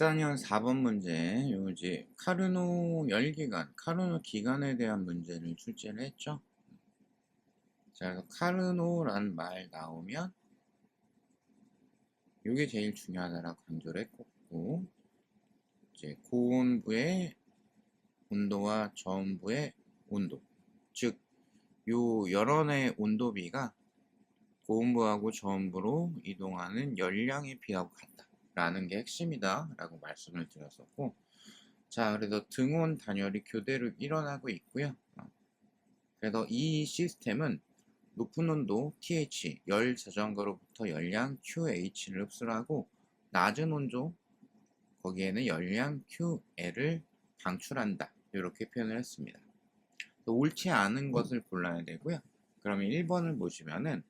14년 4번 문제, 요지 카르노 열기관, 카르노 기관에 대한 문제를 출제를 했죠. 자, 그래서 카르노란 말 나오면 이게 제일 중요하다라고 강조를 했고, 이제 고온부의 온도와 저온부의 온도, 즉 요 열원의 온도비가 고온부하고 저온부로 이동하는 열량의 비하고 같다라는 게 핵심이다라고 말씀을 드렸었고, 자, 그래서 등온 단열이 교대로 일어나고 있고요. 그래서 이 시스템은 높은 온도 TH, 열 자전거로부터 열량 QH를 흡수를 하고 낮은 온도 거기에는 열량 QL을 방출한다. 이렇게 표현을 했습니다. 옳지 않은 것을 골라야 되고요. 그러면 1번을 보시면은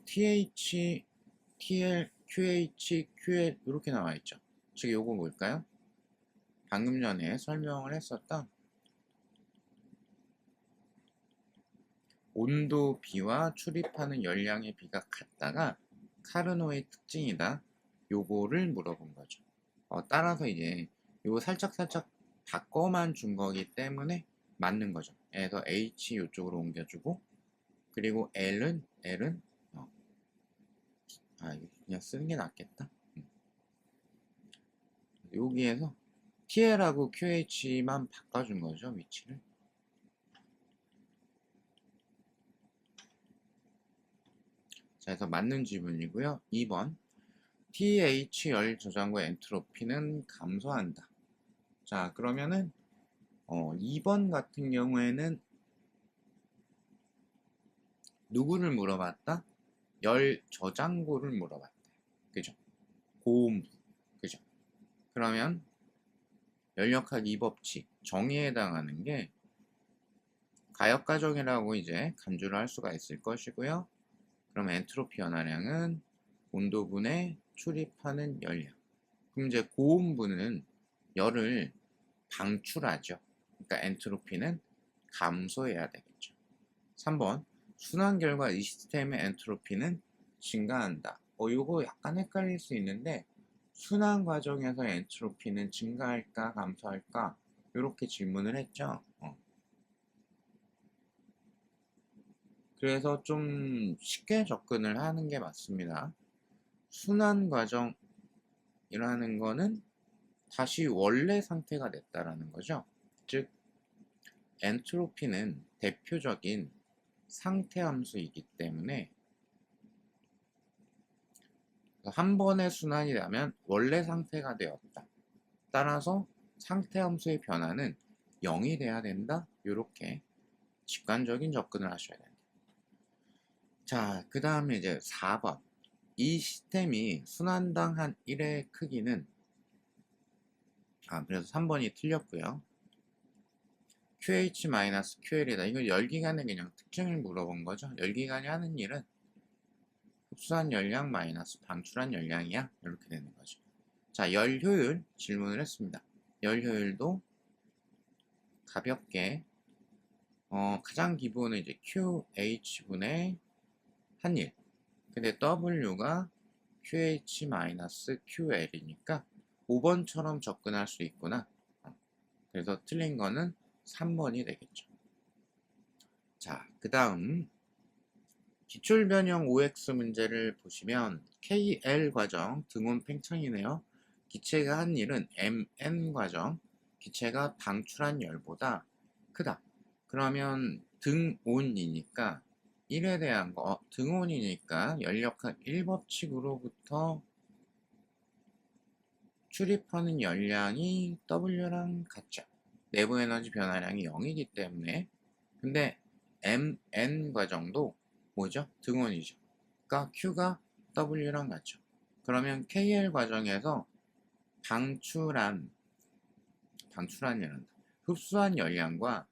TH, TL, QH, QL 이렇게 나와 있죠. 즉 요거 뭘까요? 방금 전에 설명을 했었던 온도 비와 출입하는 열량의 비가 같다가 카르노의 특징이다. 요거를 물어본 거죠. 따라서 이제 요거 살짝 바꿔만 준 거기 때문에 맞는 거죠. 그래서 H 요쪽으로 옮겨주고, 그리고 L은 이거 그냥 쓰는 게 낫겠다. 여기에서 TL하고 QH만 바꿔준 거죠, 위치를. 자, 그래서 맞는 지문이고요. 2번 TH 열 저장고 엔트로피는 감소한다. 자, 그러면은 2번 같은 경우에는 누구를 물어봤다? 열 저장고를 물어봤다. 그죠? 고온부. 그죠? 그러면 열역학 2법칙 정의에 해당하는 게 가역과정이라고 이제 간주를 할 수가 있을 것이고요. 그럼 엔트로피 변화량은 온도분에 출입하는 열량. 그럼 이제 고온부는 열을 방출하죠. 그러니까 엔트로피는 감소해야 되겠죠. 3번 순환 결과 이 시스템의 엔트로피는 증가한다. 요거 약간 헷갈릴 수 있는데 순환 과정에서 엔트로피는 증가할까 감소할까 이렇게 질문을 했죠. 그래서 좀 쉽게 접근을 하는 게 맞습니다. 순환 과정이라는 거는 다시 원래 상태가 됐다라는 거죠. 즉 엔트로피는 대표적인 상태 함수이기 때문에 한 번의 순환이 나면 원래 상태가 되었다. 따라서 상태 함수의 변화는 0이 돼야 된다. 이렇게 직관적인 접근을 하셔야 됩니다. 자, 그 다음에 이제 4번. 이 시스템이 순환당 한 1의 크기는 그래서 3번이 틀렸고요. QH-QL이다. 이거 열기관의 그냥 특징을 물어본 거죠. 열기관이 하는 일은 흡수한 열량 마이너스 방출한 열량이야. 이렇게 되는 거죠. 자, 열 효율 질문을 했습니다. 열 효율도 가볍게 가장 기본은 이제 QH분의 한일. 근데 W가 QH-QL이니까 5번처럼 접근할 수 있구나. 그래서 틀린 거는 3번이 되겠죠. 자, 그 다음 기출변형 OX 문제를 보시면 KL 과정 등온 팽창이네요. 기체가 한 일은 MN 과정 기체가 방출한 열보다 크다. 그러면 등온이니까 1에 대한 거 등온이니까 열역학 1법칙으로부터 출입하는 열량이 W랑 같죠. 내부 에너지 변화량이 0이기 때문에. 근데 MN 과정도 뭐죠? 등온이죠. 그러니까 Q가 W랑 같죠. 그러면 KL 과정에서 방출한이란다. 흡수한 열량과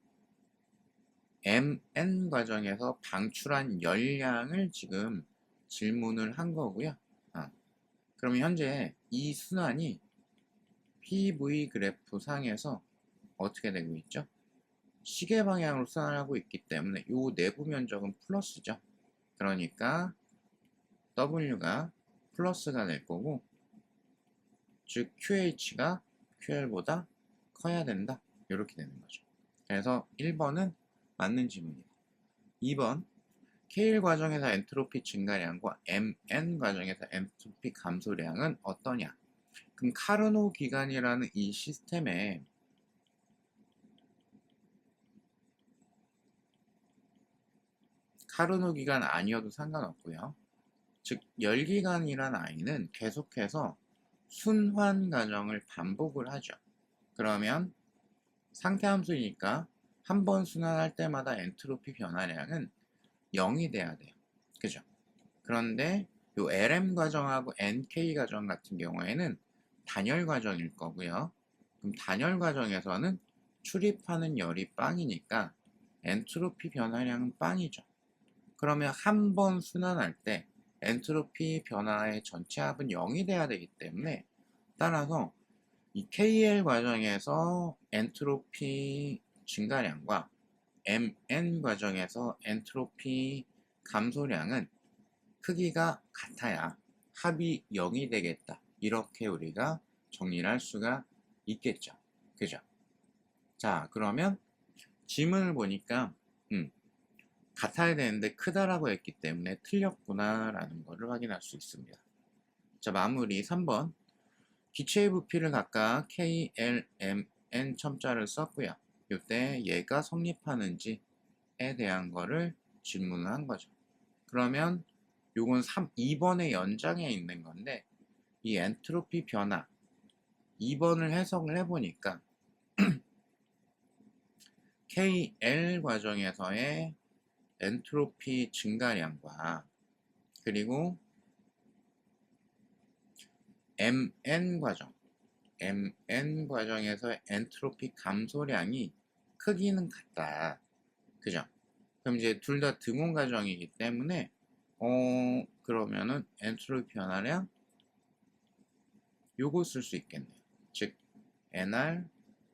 MN 과정에서 방출한 열량을 지금 질문을 한 거고요. 그러면 현재 이 순환이 PV 그래프 상에서 어떻게 되고 있죠? 시계 방향으로 순환하고 있기 때문에 이 내부 면적은 플러스죠. 그러니까 W가 플러스가 될 거고 즉 QH가 QL보다 커야 된다. 이렇게 되는 거죠. 그래서 1번은 맞는 질문이다. 2번 K1 과정에서 엔트로피 증가량과 MN 과정에서 엔트로피 감소량은 어떠냐? 그럼 카르노 기간이라는 이 시스템에 카르노 기간 아니어도 상관없고요. 즉 열기관이란 아이는 계속해서 순환 과정을 반복을 하죠. 그러면 상태함수이니까 한 번 순환할 때마다 엔트로피 변화량은 0이 돼야 돼요. 그죠? 그런데 요 LM 과정하고 NK 과정 같은 경우에는 단열 과정일 거고요. 그럼 단열 과정에서는 출입하는 열이 빵이니까 엔트로피 변화량은 빵이죠. 그러면 한 번 순환할 때 엔트로피 변화의 전체 합은 0이 돼야 되기 때문에 따라서 이 KL 과정에서 엔트로피 증가량과 MN 과정에서 엔트로피 감소량은 크기가 같아야 합이 0이 되겠다. 이렇게 우리가 정리를 할 수가 있겠죠. 그죠? 자, 그러면 지문을 보니까 같아야 되는데 크다라고 했기 때문에 틀렸구나라는 것을 확인할 수 있습니다. 자, 마무리 3번. 기체의 부피를 각각 K, L, M, N 첨자를 썼고요. 이때 얘가 성립하는지에 대한 거를 질문을 한 거죠. 그러면 요건 2번의 연장에 있는 건데 이 엔트로피 변화 2번을 해석을 해보니까 KL 과정에서의 엔트로피 증가량과 그리고 MN 과정에서 엔트로피 감소량이 크기는 같다. 그죠? 그럼 이제 둘 다 등온 과정이기 때문에 그러면은 엔트로피 변화량 요거 쓸 수 있겠네요. 즉 NR,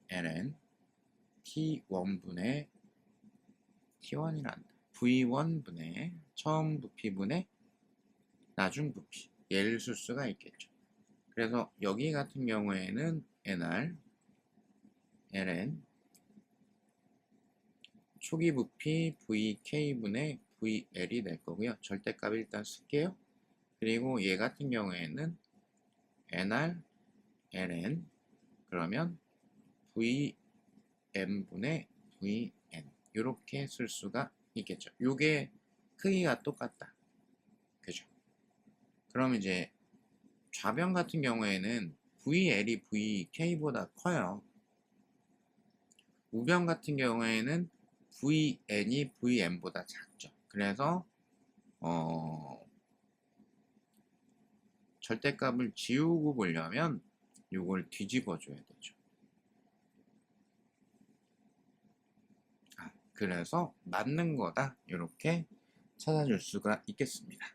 NN T1분의 T1이란다. V1분의 처음 부피분의 나중 부피 얘를 쓸 수가 있겠죠. 그래서 여기 같은 경우에는 NR, LN 초기 부피 VK분의 VL이 될 거고요. 절대값 일단 쓸게요. 그리고 얘 같은 경우에는 NR, LN 그러면 VM분의 VN 이렇게 쓸 수가 있겠죠. 요게 크기가 똑같다. 그죠? 그럼 이제 좌변 같은 경우에는 VL이 VK보다 커요. 우변 같은 경우에는 VN이 VM보다 작죠. 그래서 절대값을 지우고 보려면 요걸 뒤집어 줘야 되죠. 그래서 맞는 거다 이렇게 찾아줄 수가 있겠습니다.